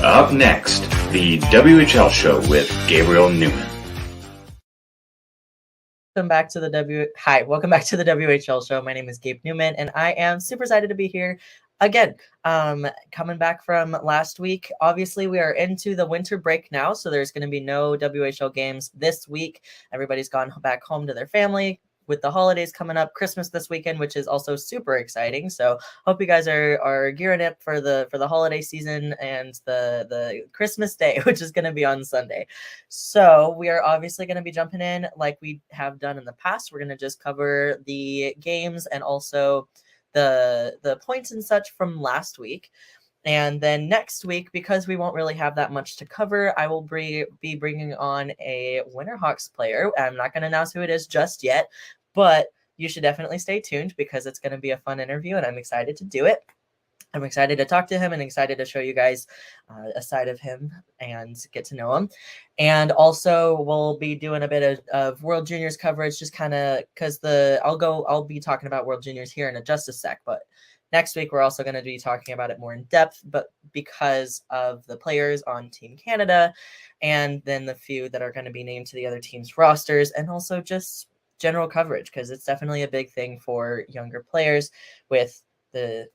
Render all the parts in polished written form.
Up next, the WHL show with Gabriel Neumann. Welcome back to the WHL show. My name is Gabe Neumann, and I am super excited to be here again. Coming back from last week. Obviously, we are into the winter break now, so there's going to be no WHL games this week. Everybody's gone back home to their family with the holidays coming up, Christmas this weekend, which is also super exciting. So hope you guys are gearing up for the holiday season and the Christmas day, which is going to be on Sunday. So we are obviously going to be jumping in like we have done in the past. We're going to just cover the games and also the points and such from last week. And then next week, because we won't really have that much to cover, I will be bringing on a Winterhawks player. I'm not going to announce who it is just yet, but you should definitely stay tuned because it's going to be a fun interview and I'm excited to do it. I'm excited to talk to him and excited to show you guys a side of him and get to know him. And also we'll be doing a bit of World Juniors coverage, just kind of because I'll be talking about World Juniors here in just a sec, but next week we're also going to be talking about it more in depth, but because of the players on Team Canada and then the few that are going to be named to the other teams' rosters and also just general coverage, because it's definitely a big thing for younger players with the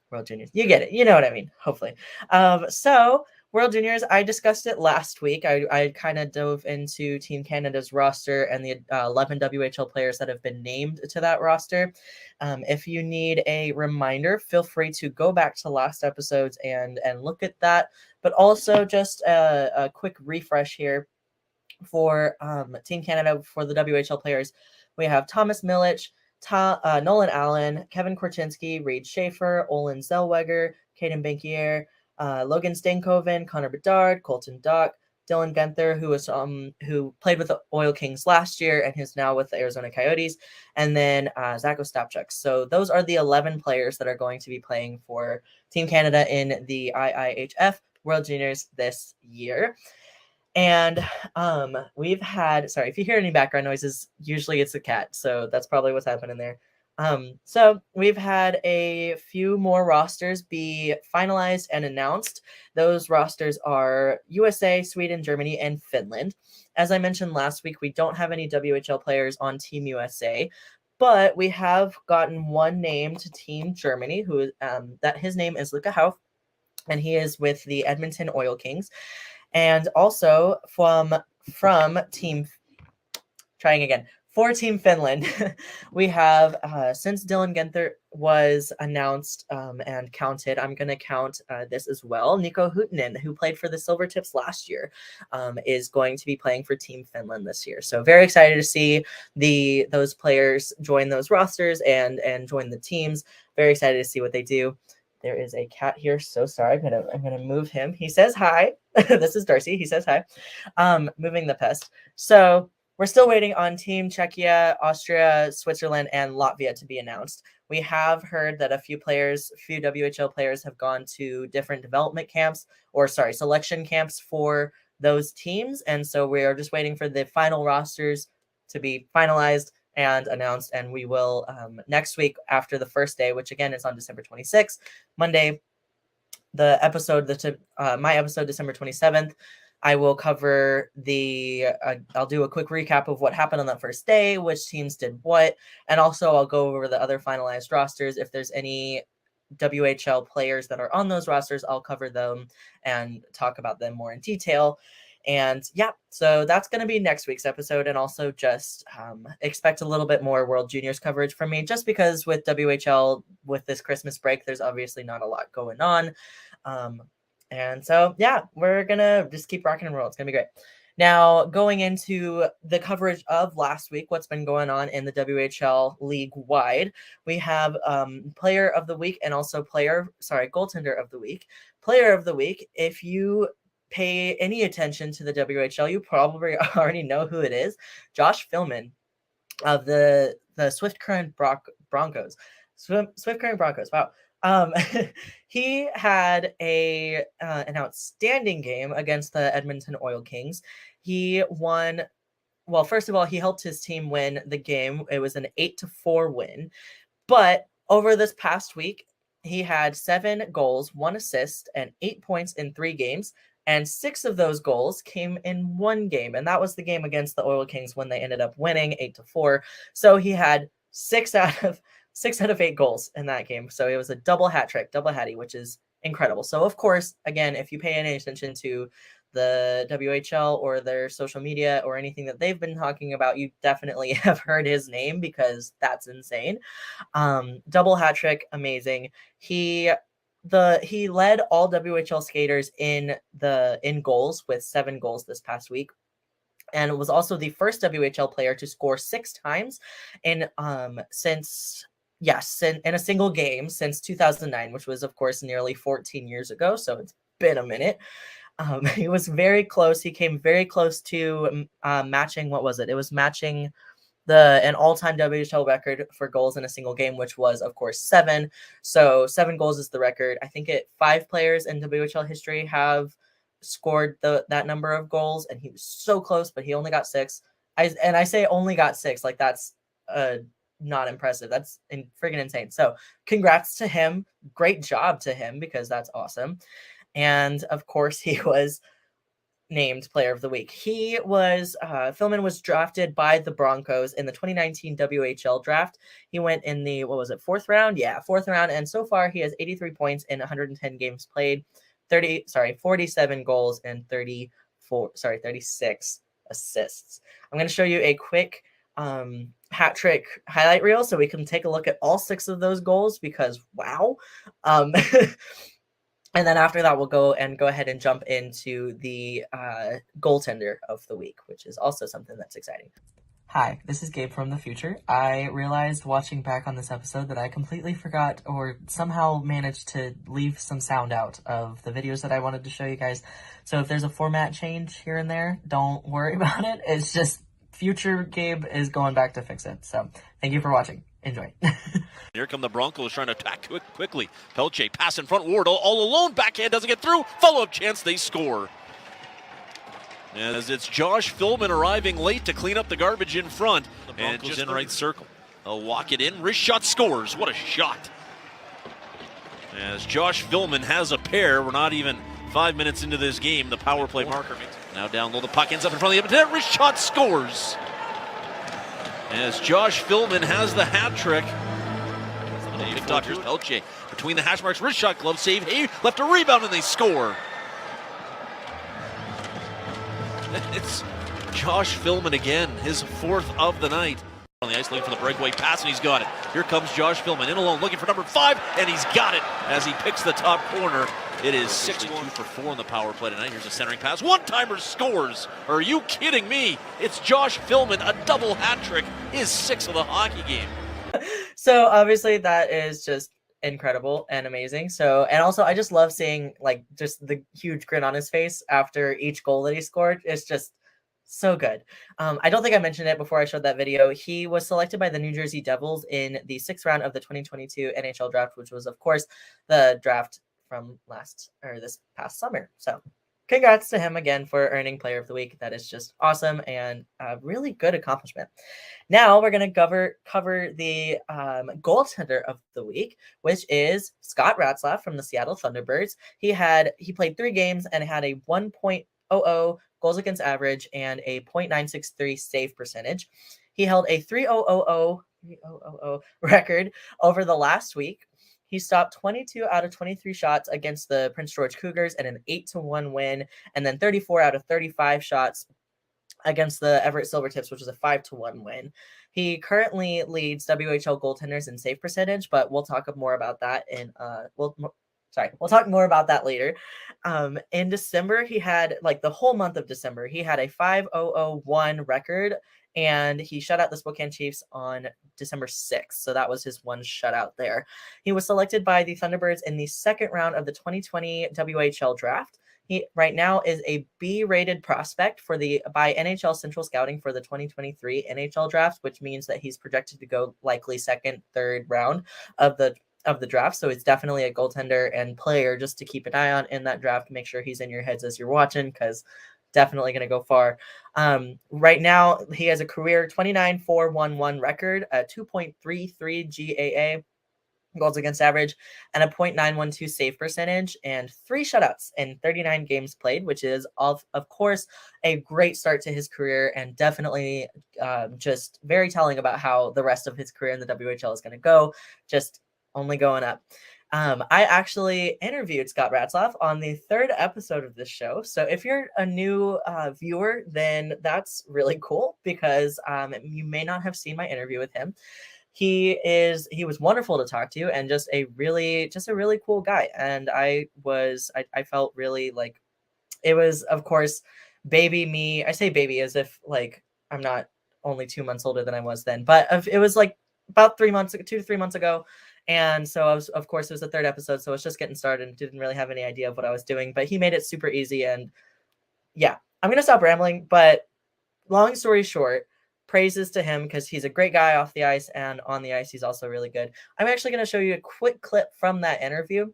World Juniors. You get it. You know what I mean, hopefully. So World Juniors, I discussed it last week. I kind of dove into Team Canada's roster and the 11 WHL players that have been named to that roster. If you need a reminder, feel free to go back to last episodes and look at that. But also just a quick refresh here for Team Canada for the WHL players. We have Thomas Milich, Nolan Allen, Kevin Korchinski, Reed Schaefer, Olin Zellweger, Caden Bankier, Logan Stankoven, Connor Bedard, Colton Dock, Dylan Guenther, who played with the Oil Kings last year and is now with the Arizona Coyotes, and then Zach Ostapchuk. So those are the 11 players that are going to be playing for Team Canada in the IIHF World Juniors this year. And we've had, sorry, if you hear any background noises, usually it's a cat. So that's probably what's happening there. So we've had a few more rosters be finalized and announced. Those rosters are USA, Sweden, Germany, and Finland. As I mentioned last week, we don't have any WHL players on Team USA, but we have gotten one name to Team Germany, who that his name is Luca Hauff, and he is with the Edmonton Oil Kings. And also for Team Finland, we have, since Dylan Guenther was announced and counted, I'm going to count this as well. Nico Huhtinen, who played for the Silvertips last year, is going to be playing for Team Finland this year. So very excited to see those players join those rosters and join the teams. Very excited to see what they do. There is a cat here. So sorry. I'm gonna move him. He says hi. This is Darcy. He says hi. Moving the pest. So we're still waiting on Team Czechia, Austria, Switzerland, and Latvia to be announced. We have heard that a few WHL players have gone to different selection camps for those teams. And so we are just waiting for the final rosters to be finalized and announced, and we will next week after the first day, which again is on December 26th, Monday, my episode December 27th, I will cover I'll do a quick recap of what happened on that first day, which teams did what, and also I'll go over the other finalized rosters. If there's any WHL players that are on those rosters, I'll cover them and talk about them more in detail. And yeah, so that's going to be next week's episode. And also just expect a little bit more World Juniors coverage from me, just because with WHL, with this Christmas break, there's obviously not a lot going on. And so, yeah, we're going to just keep rocking and rolling. It's going to be great. Now, going into the coverage of last week, what's been going on in the WHL league-wide, we have Player of the Week and also Goaltender of the Week. Player of the Week, if you pay any attention to the WHL, you probably already know who it is. Josh Philman of the Swift Current Broncos. Swift Current Broncos. Wow. He had an outstanding game against the Edmonton Oil Kings. He won. Well, first of all, he helped his team win the game. It was an 8-4 win. But over this past week, he had 7 goals, 1 assist, and 8 points in 3 games. And 6 of those goals came in 1 game. And that was the game against the Oil Kings when they ended up winning 8-4. So he had 6 out of 8 goals in that game. So it was a double hat trick, double hattie, which is incredible. So of course, again, if you pay any attention to the WHL or their social media or anything that they've been talking about, you definitely have heard his name because that's insane. Double hat trick, amazing. He led all WHL skaters in goals with 7 goals this past week, and was also the first WHL player to score 6 times in in a single game since 2009, which was of course nearly 14 years ago. So it's been a minute. He was very close. He came very close to matching. What was it? It was matching an all-time WHL record for goals in a single game, which was of course 7. So 7 goals is the record. I think 5 players in WHL history have scored that number of goals, and he was so close, but he only got 6. I say only got 6, like that's not impressive. That's friggin' insane. So congrats to him. Great job to him, because that's awesome. And of course, he was named Player of the Week. He was Philman was drafted by the Broncos in the 2019 WHL draft. He went in the 4th round? Yeah, 4th round, and so far he has 83 points in 110 games played, 47 goals and 36 assists. I'm going to show you a quick hat trick highlight reel so we can take a look at all 6 of those goals, because wow. And then after that, we'll go ahead and jump into the goaltender of the week, which is also something that's exciting. Hi, this is Gabe from the future. I realized watching back on this episode that I completely forgot or somehow managed to leave some sound out of the videos that I wanted to show you guys. So if there's a format change here and there, don't worry about it. It's just future Gabe is going back to fix it. So thank you for watching. Enjoy. Here come the Broncos trying to attack quickly. Pelche pass in front, Ward all alone, backhand doesn't get through, follow-up chance, they score. As it's Josh Philman arriving late to clean up the garbage in front. The Broncos just in right circle. They'll walk it in, wrist shot, scores. What a shot. As Josh Philman has a pair, we're not even 5 minutes into this game, the power play marker. Now down low, the puck ends up in front of the net, wrist shot, scores. As Josh Philman has the hat trick. Picked off, here's Pelche. Between the hash marks, wrist shot, glove save. Hey, left a rebound and they score. It's Josh Philman again, his 4th of the night. On the ice looking for the breakaway pass, and he's got it. Here comes Josh Philman in alone, looking for number 5, and he's got it as he picks the top corner. It is 6-2 for 4 on the power play tonight. Here's a centering pass. One-timer scores. Are you kidding me? It's Josh Philman, a double hat trick, his 6th of the hockey game. So obviously that is just incredible and amazing. So, and also I just love seeing like just the huge grin on his face after each goal that he scored. It's just so good. I don't think I mentioned it before I showed that video. He was selected by the New Jersey Devils in the 6th round of the 2022 NHL draft, which was of course the draft from this past summer. So congrats to him again for earning Player of the Week. That is just awesome and a really good accomplishment. Now we're going to cover the goaltender of the week, which is Scott Ratzlaff from the Seattle Thunderbirds. He played 3 games and had a 1.00 goals against average and a .963 save percentage. He held a 3.000 record over the last week. He stopped 22 out of 23 shots against the Prince George Cougars and an 8-1 win, and then 34 out of 35 shots against the Everett Silvertips, which was a 5-1 win. He currently leads WHL goaltenders in save percentage, but we'll talk more about that we'll talk more about that later. In December, he had the whole month of December, he had a 5.001 record, and he shut out the Spokane Chiefs on December 6th. So that was his one shutout there. He was selected by the Thunderbirds in the 2nd round of the 2020 WHL draft. He right now is a B-rated prospect by NHL Central Scouting for the 2023 NHL draft, which means that he's projected to go likely 2nd, 3rd round of the draft. So it's definitely a goaltender and player just to keep an eye on in that draft. Make sure he's in your heads as you're watching, because definitely going to go far. Right now, he has a career 29-4-1-1 record, a 2.33 GAA, goals against average, and a .912 save percentage, and 3 shutouts in 39 games played, which is, of course, a great start to his career, and definitely just very telling about how the rest of his career in the WHL is going to go, just only going up. I actually interviewed Scott Ratzlaff on the 3rd episode of this show. So if you're a new viewer, then that's really cool, because you may not have seen my interview with him. He was wonderful to talk to, and just a really cool guy. And I felt really like it was, of course, baby me. I say baby as if like I'm not only 2 months older than I was then, but it was like about 2 to 3 months ago. And so of course, it was the 3rd episode, so I was just getting started and didn't really have any idea of what I was doing, but he made it super easy. And yeah, I'm going to stop rambling, but long story short, praises to him, because he's a great guy off the ice, and on the ice, he's also really good. I'm actually going to show you a quick clip from that interview,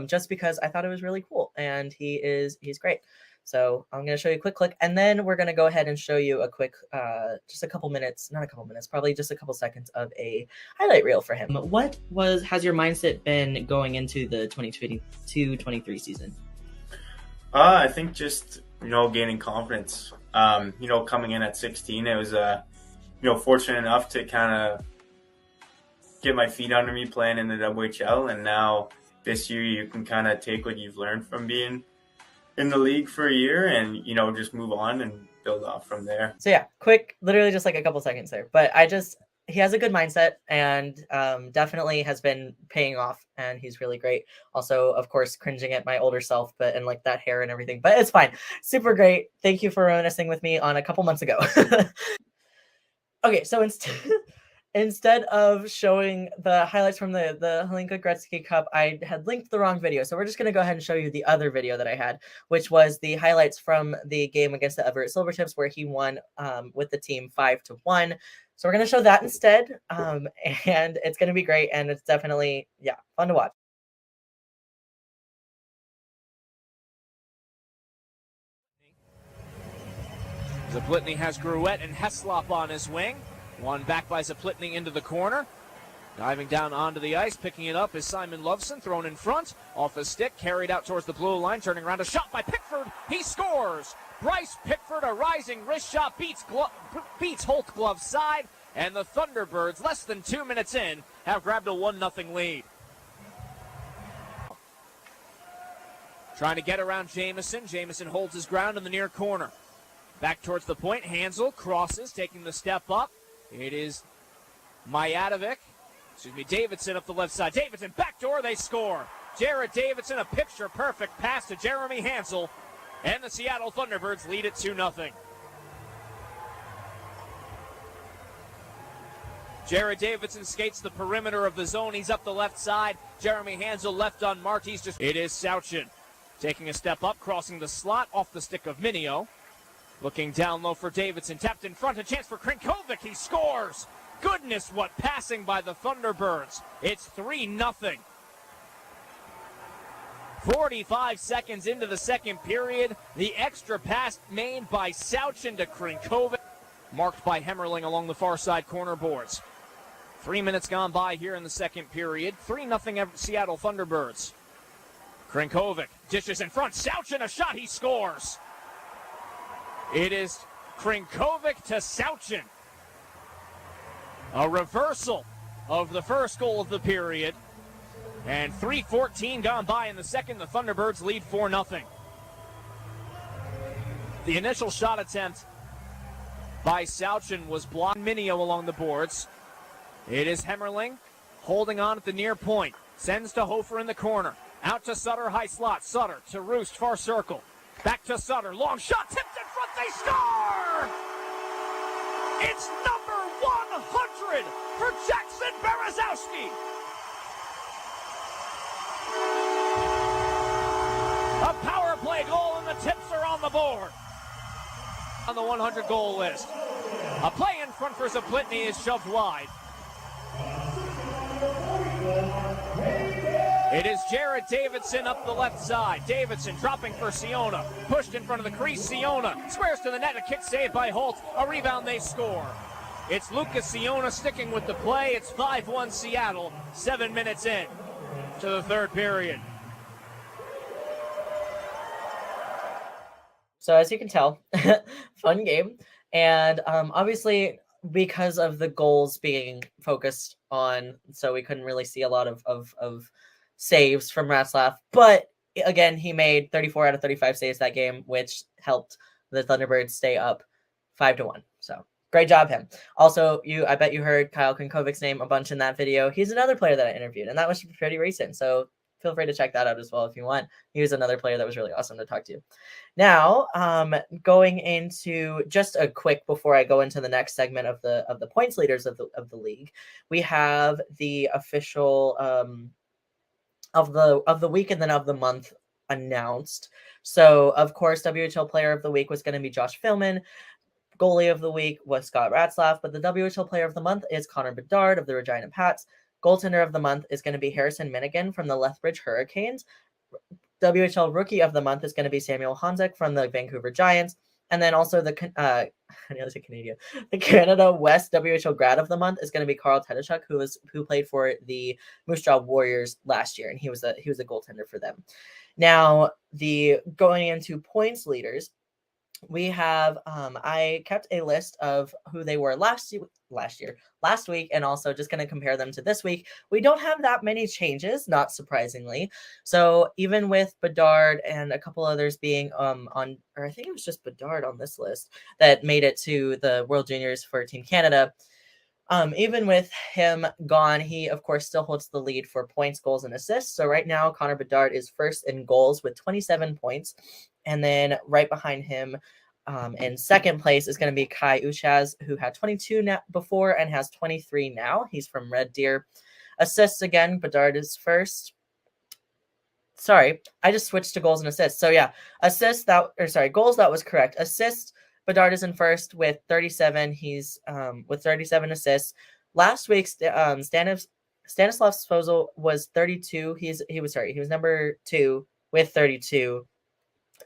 just because I thought it was really cool, and he's great. So I'm going to show you a quick clip, and then we're going to go ahead and show you a quick, just a couple minutes, not a couple minutes, probably just a couple seconds of a highlight reel for him. What has your mindset been going into the 2022-23 season? I think just, gaining confidence. Coming in at 16, it was, fortunate enough to kind of get my feet under me playing in the WHL. And now this year you can kind of take what you've learned from being in the league for a year and, just move on and build off from there. So yeah, quick, literally just like a couple seconds there. But he has a good mindset, and definitely has been paying off, and he's really great. Also, of course, cringing at my older self, and like that hair and everything, but it's fine. Super great. Thank you for reminiscing with me on a couple months ago. Okay, so instead of showing the highlights from the Hlinka Gretzky Cup, I had linked the wrong video. So we're just going to go ahead and show you the other video that I had, which was the highlights from the game against the Everett Silvertips, where he won with the team 5-1. So we're going to show that instead, and it's going to be great, and it's definitely, fun to watch. Zaplitny has Gruette and Heslop on his wing. One back by Zaplitny into the corner. Diving down onto the ice, picking it up is Simon Loveson, thrown in front, off a stick, carried out towards the blue line, turning around, a shot by Pickford, he scores! Bryce Pickford, a rising wrist shot, beats Holt glove side, and the Thunderbirds, less than 2 minutes in, have grabbed a 1-0 lead. Trying to get around Jamieson. Jamieson holds his ground in the near corner. Back towards the point, Hansel crosses, taking the step up. It is Davidson up the left side. Davidson, backdoor, they score. Jared Davidson, a picture-perfect pass to Jeremy Hansel, and the Seattle Thunderbirds lead it 2-0. Jared Davidson skates the perimeter of the zone. He's up the left side. Jeremy Hansel left unmarked. It is Sauchin taking a step up, crossing the slot off the stick of Minio. Looking down low for Davidson. Tapped in front. A chance for Krinkovic. He scores. Goodness, what passing by the Thunderbirds. It's 3-0. 45 seconds into the second period. The extra pass made by Sauchin to Krinkovic. Marked by Hemmerling along the far side corner boards. 3 minutes gone by here in the second period. 3-0 Seattle Thunderbirds. Krinkovic dishes in front. Sauchin, a shot. He scores. It is Krinkovic to Sauchin. A reversal of the first goal of the period. And 3:14 gone by in the second. The Thunderbirds lead 4-0. The initial shot attempt by Sauchin was blocked. Minio along the boards. It is Hemmerling holding on at the near point. Sends to Hofer in the corner. Out to Sutter, high slot. Sutter to Roost, far circle. Back to Sutter. Long shot, tipped in front. They score! It's number 100 for Jackson Berezowski. A power play goal, and the tips are on the board. On the 100 goal list. A play in front for Zaplitny is shoved wide. It is Jared Davidson up the left side. Davidson dropping for Siona. Pushed in front of the crease. Siona squares to the net. A kick saved by Holt. A rebound, they score. It's Lucas Siona sticking with the play. It's 5-1 Seattle, 7 minutes in to the third period. So as you can tell, fun game. And obviously, because of the goals being focused on, so we couldn't really see a lot of saves from Ratzlaff. But again, he made 34 out of 35 saves that game, which helped the Thunderbirds stay up 5-1. So great job, him. Also, I bet you heard Kyle Kunkovic's name a bunch in that video. He's another player that I interviewed, and that was pretty recent. So feel free to check that out as well if you want. He was another player that was really awesome to talk to. Now, going into just a quick before I go into the next segment of the points leaders of the league, we have the official of the week and then of the month announced. So, of course, WHL Player of the Week was going to be Josh Philman. Goalie of the week was Scott Ratzlaff, but the WHL Player of the Month is Connor Bedard of the Regina Pats. Goaltender of the Month is going to be Harrison Minigan from the Lethbridge Hurricanes. WHL Rookie of the Month is going to be Samuel Honzek from the Vancouver Giants. And then also the Canada West WHL Grad of the Month is going to be Carl Tedeshuk, who played for the Moose Jaw Warriors last year, and he was a goaltender for them. Now, going into points leaders, we have I kept a list of who they were last week, and also just going to compare them to this week. We don't have that many changes, not surprisingly. So even with Bedard and a couple others being or I think it was just Bedard on this list that made it to the World Juniors for Team Canada. Even with him gone, he of course still holds the lead for points, goals, and assists. So right now, Connor Bedard is first in goals with 27 points. And then right behind him in second place is going to be Kai Uchaz, who had 22 before and has 23 now. He's from Red Deer. Assists again, Bedard is first. Sorry, I just switched to goals and assists. So yeah, goals, that was correct. Assists, Bedard is in first with 37. He's with 37 assists. Last week, Stanislav Svozil was 32. He was number 2 with 32.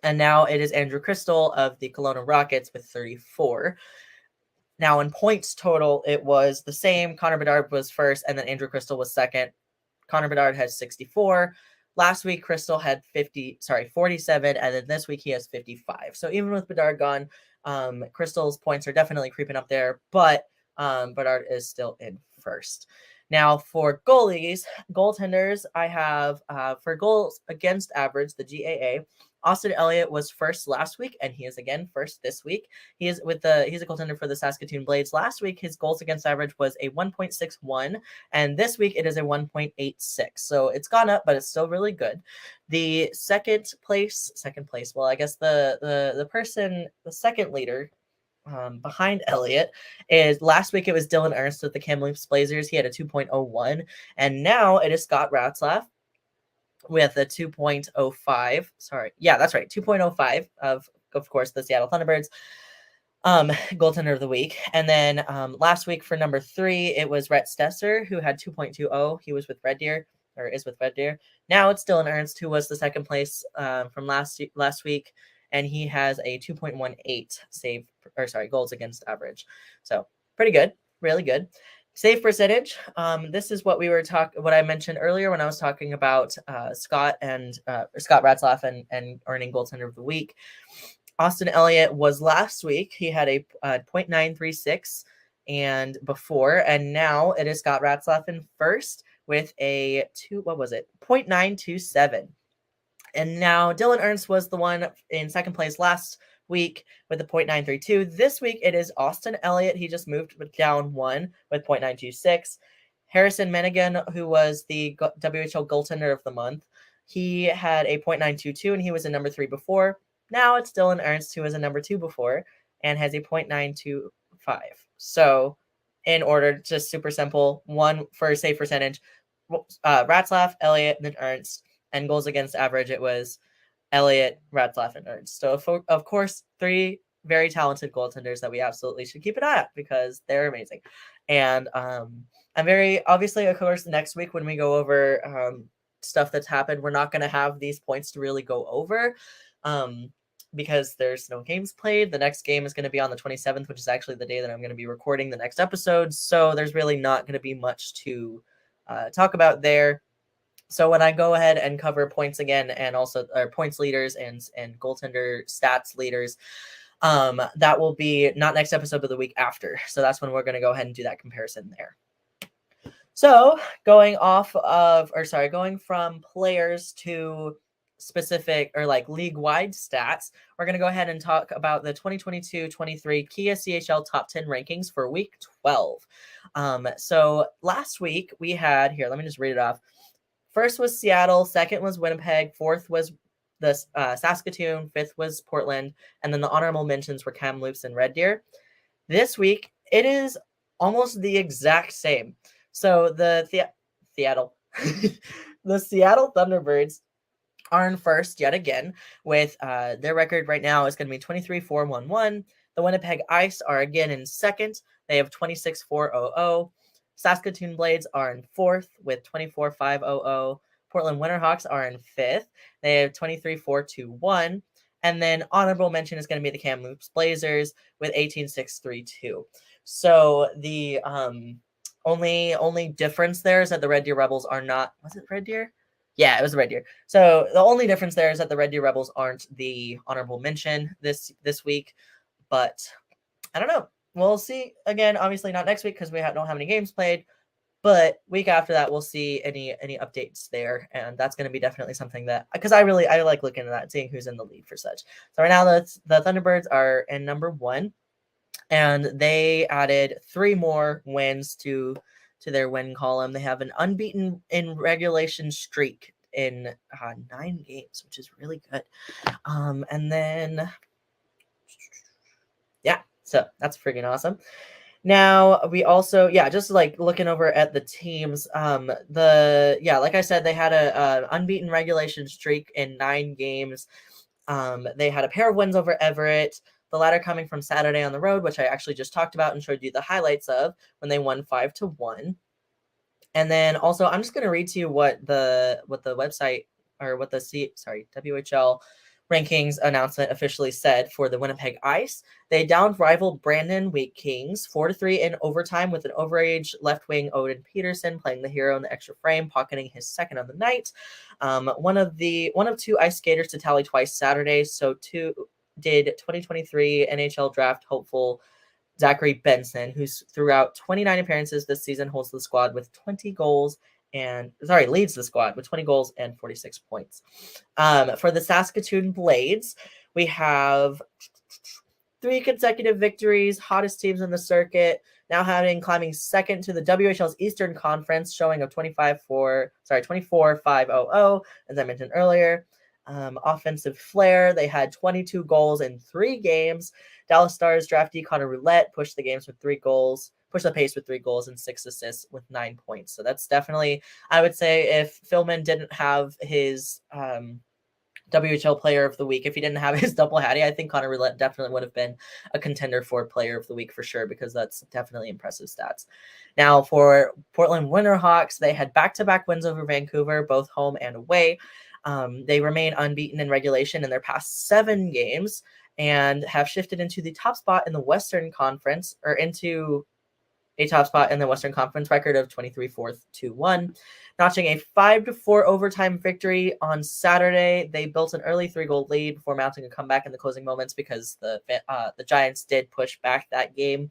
And now it is Andrew Crystal of the Kelowna Rockets with 34. Now in points total, it was the same. Connor Bedard was first, and then Andrew Crystal was second. Connor Bedard has 64. Last week, Crystal had 47, and then this week he has 55. So even with Bedard gone, Crystal's points are definitely creeping up there, but Bedard is still in first. Now for goaltenders, I have for goals against average, the GAA, Austin Elliott was first last week, and he is again first this week. He's a goaltender for the Saskatoon Blades. Last week, his goals against average was a 1.61, and this week it is a 1.86. So it's gone up, but it's still really good. The second place. Well, I guess the second leader behind Elliott is last week it was Dylan Ernst with the Kamloops Blazers. He had a 2.01, and now it is Scott Ratzlaff with a 2.05. Sorry. Yeah, that's right. 2.05 of course, the Seattle Thunderbirds goaltender of the week. And then last week for number 3, it was Rhett Stesser, who had 2.20. He was with Red Deer, or is with Red Deer. Now it's Dylan Ernst, who was the second place from last week, and he has a 2.18 goals against average. So pretty good, really good. Save percentage. This is what what I mentioned earlier when I was talking about Scott Ratzlaff and earning goaltender of the week. Austin Elliott was last week. He had a 0.936 and before, and now it is Scott Ratzlaff in first with a 0.927. And now Dylan Ernst was the one in second place last week with a 0.932. This week it is Austin Elliott. He just moved down one with 0.926. Harrison Minigan, who was the WHL goaltender of the month, he had a 0.922 and he was a number 3 before. Now it's Dylan Ernst, who was a number 2 before and has a 0.925. So in order, just super simple, one for save percentage, Ratzlaff, Elliott, then Ernst, and goals against average, it was Elliott, Ratzlaff, and Ernst. So, of course, 3 very talented goaltenders that we absolutely should keep an eye on because they're amazing. And I'm very, obviously, of course, next week when we go over stuff that's happened, we're not going to have these points to really go over. because there's no games played. The next game is going to be on the 27th, which is actually the day that I'm going to be recording the next episode. So there's really not going to be much to talk about there. So when I go ahead and cover points again, and also points leaders and goaltender stats leaders, that will be not next episode, but the week after. So that's when we're going to go ahead and do that comparison there. So going from players to specific or like league-wide stats, we're going to go ahead and talk about the 2022-23 Kia CHL top 10 rankings for week 12. So last week we had, here, let me just read it off. First was Seattle, second was Winnipeg, fourth was the Saskatoon, fifth was Portland, and then the honorable mentions were Kamloops and Red Deer. This week, it is almost the exact same. So the Seattle Thunderbirds are in first yet again with their record right now is going to be 23-4-1-1. The Winnipeg Ice are again in second. They have 26-4-0-0. Saskatoon Blades are in fourth with 24-5-0-0. Portland Winterhawks are in fifth. They have 23-4-2-1. And then honorable mention is going to be the Kamloops Blazers with 18-6-3-2. So the only difference there is that the Red Deer Rebels are not. Was it Red Deer? Yeah, it was Red Deer. So the only difference there is that the Red Deer Rebels aren't the honorable mention this week. But I don't know. We'll see. Again, obviously not next week because we don't have any games played. But week after that, we'll see any updates there, and that's going to be definitely something that, because I like looking at that, seeing who's in the lead for such. So right now, the Thunderbirds are in number 1, and they added 3 more wins to their win column. They have an unbeaten in regulation streak in 9 games, which is really good. And then, yeah, so that's freaking awesome. Now we also, just like looking over at the teams, like I said, they had a unbeaten regulation streak in 9 games. They had a pair of wins over Everett, the latter coming from Saturday on the road, which I actually just talked about and showed you the highlights of when they won 5-1. And then also, I'm just going to read to you what the website, or what the WHL rankings announcement officially said for the Winnipeg Ice. They downed rival Brandon Wheat Kings 4-3 in overtime with an overage left wing Odin Peterson playing the hero in the extra frame, pocketing his second on the night. One of 2 ice skaters to tally twice Saturday. So too did 2023 NHL draft hopeful Zachary Benson, who's throughout 29 appearances this season holds the squad with 20 goals leads the squad with 20 goals and 46 points. For the Saskatoon Blades, we have 3 consecutive victories, hottest teams in the circuit, now climbing second to the WHL's Eastern Conference, showing of 24-5-0-0, as I mentioned earlier. Offensive flair, they had 22 goals in 3 games. Dallas Stars draftee Connor Roulette pushed the pace with 3 goals and 6 assists with 9 points. So that's definitely, I would say, if Philman didn't have his WHL Player of the Week, if he didn't have his double hattie, I think Connor Roulette definitely would have been a contender for Player of the Week for sure, because that's definitely impressive stats. Now for Portland Winterhawks, they had back-to-back wins over Vancouver, both home and away. They remain unbeaten in regulation in their past 7 games and have shifted into the top spot in the Western Conference, or into a top spot in the Western Conference, record of 23-4-2-1, notching a 5-4 overtime victory on Saturday. They built an early 3-goal lead before mounting a comeback in the closing moments because the Giants did push back that game.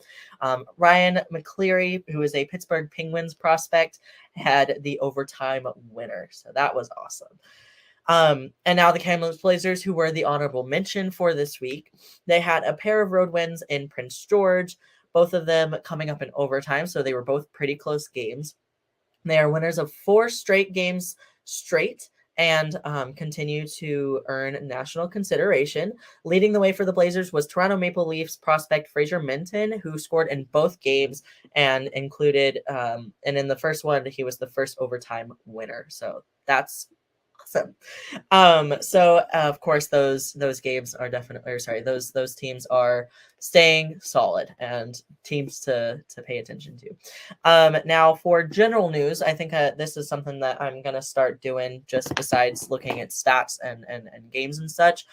Ryan McCleary, who is a Pittsburgh Penguins prospect, had the overtime winner. So that was awesome. And now the Kamloops Blazers, who were the honorable mention for this week, they had a pair of road wins in Prince George, both of them coming up in overtime, so they were both pretty close games. They are winners of 4 straight games and continue to earn national consideration. Leading the way for the Blazers was Toronto Maple Leafs prospect Fraser Minton, who scored in both games and included, and in the first one, he was the first overtime winner. So that's awesome. So of course those games are definitely, those teams are staying solid and teams to pay attention to. Now for general news, I think this is something that I'm gonna start doing just besides looking at stats and games and such.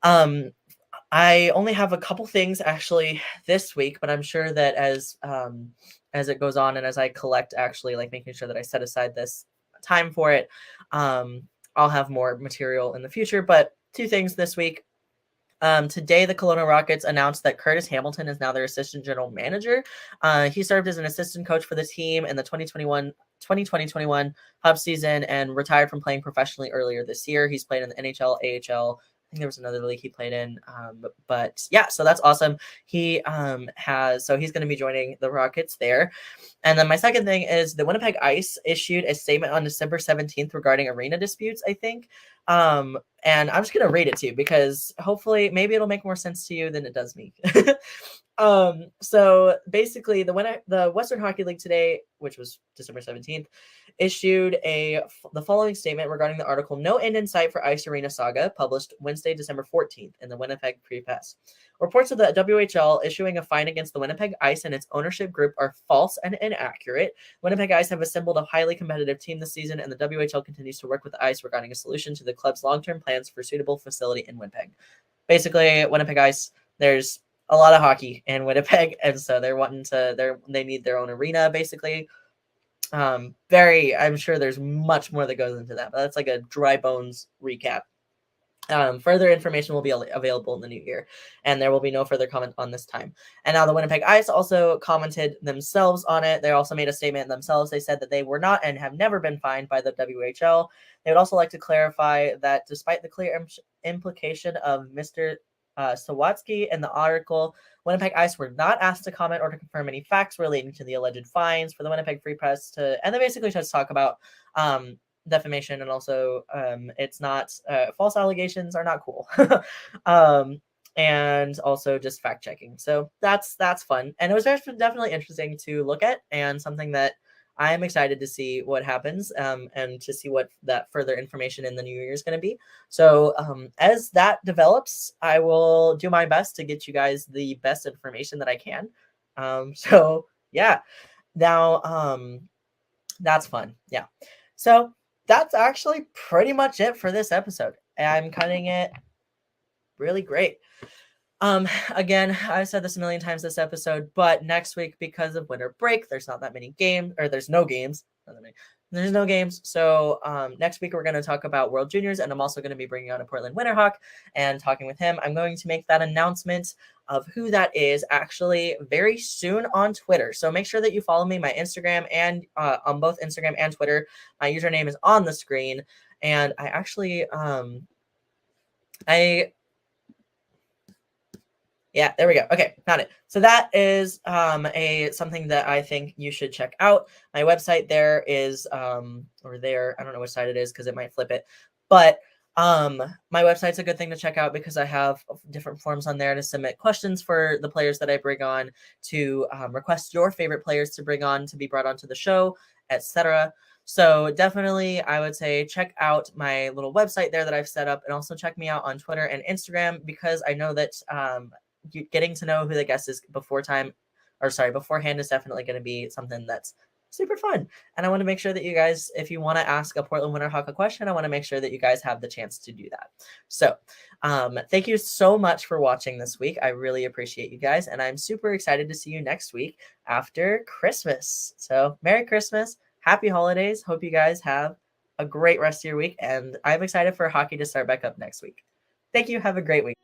I only have a couple things actually this week, but I'm sure that as it goes on and as I collect, actually, like making sure that I set aside this time for it, I'll have more material in the future. But 2 things this week. Today, the Kelowna Rockets announced that Curtis Hamilton is now their assistant general manager. He served as an assistant coach for the team in the 2020-21 hub season and retired from playing professionally earlier this year. He's played in the NHL, AHL. I think there was another league he played in. But yeah, so that's awesome. He so he's going to be joining the Rockets there. And then my second thing is the Winnipeg Ice issued a statement on December 17th regarding arena disputes, I think. And I'm just going to read it to you because hopefully maybe it'll make more sense to you than it does me. So basically the Western Hockey League today, which was December 17th, issued the following statement regarding the article "No End in Sight for Ice Arena Saga," published Wednesday, December 14th in the Winnipeg Free Press. Reports of the WHL issuing a fine against the Winnipeg Ice and its ownership group are false and inaccurate. Winnipeg Ice have assembled a highly competitive team this season, and the WHL continues to work with the Ice regarding a solution to the club's long-term plans for a suitable facility in Winnipeg. Basically, Winnipeg Ice, there's a lot of hockey in Winnipeg, and so they need their own arena, basically. I'm sure there's much more that goes into that, but that's like a dry bones recap. Further information will be available in the new year, and there will be no further comment on this time. And now the Winnipeg Ice also commented themselves on it. They also made a statement themselves. They said that they were not and have never been fined by the WHL. They would also like to clarify that despite the clear implication of Mr. Sawatsky in the article, Winnipeg Ice were not asked to comment or to confirm any facts relating to the alleged fines for the Winnipeg Free Press and they basically just talk about defamation, and also it's not false allegations are not cool. And also just fact checking. So that's fun, and it was definitely interesting to look at, and something that I am excited to see what happens, and to see what that further information in the new year is going to be. So as that develops, I will do my best to get you guys the best information that I can. So yeah, now that's fun. Yeah. So that's actually pretty much it for this episode. I'm cutting it really great. Again, I've said this a million times this episode, but next week, because of winter break, there's not that many games, or there's no games. There's no games. So next week, we're going to talk about World Juniors, and I'm also going to be bringing on a Portland Winterhawk and talking with him. I'm going to make that announcement of who that is actually very soon on Twitter. So make sure that you follow me, my Instagram, and on both Instagram and Twitter. My username is on the screen, and I actually yeah, there we go. Okay, found it. So that is something that I think you should check out. My website there is or there, I don't know which side it is because it might flip it. But my website's a good thing to check out because I have different forms on there to submit questions for the players that I bring on, to request your favorite players to bring on to be brought onto the show, etc. So definitely, I would say check out my little website there that I've set up, and also check me out on Twitter and Instagram, because I know that getting to know who the guest is beforehand is definitely going to be something that's super fun. And I want to make sure that you guys, if you want to ask a Portland Winterhawk a question, I want to make sure that you guys have the chance to do that. So thank you so much for watching this week. I really appreciate you guys, and I'm super excited to see you next week after Christmas. So Merry Christmas, Happy Holidays. Hope you guys have a great rest of your week, and I'm excited for hockey to start back up next week. Thank you. Have a great week.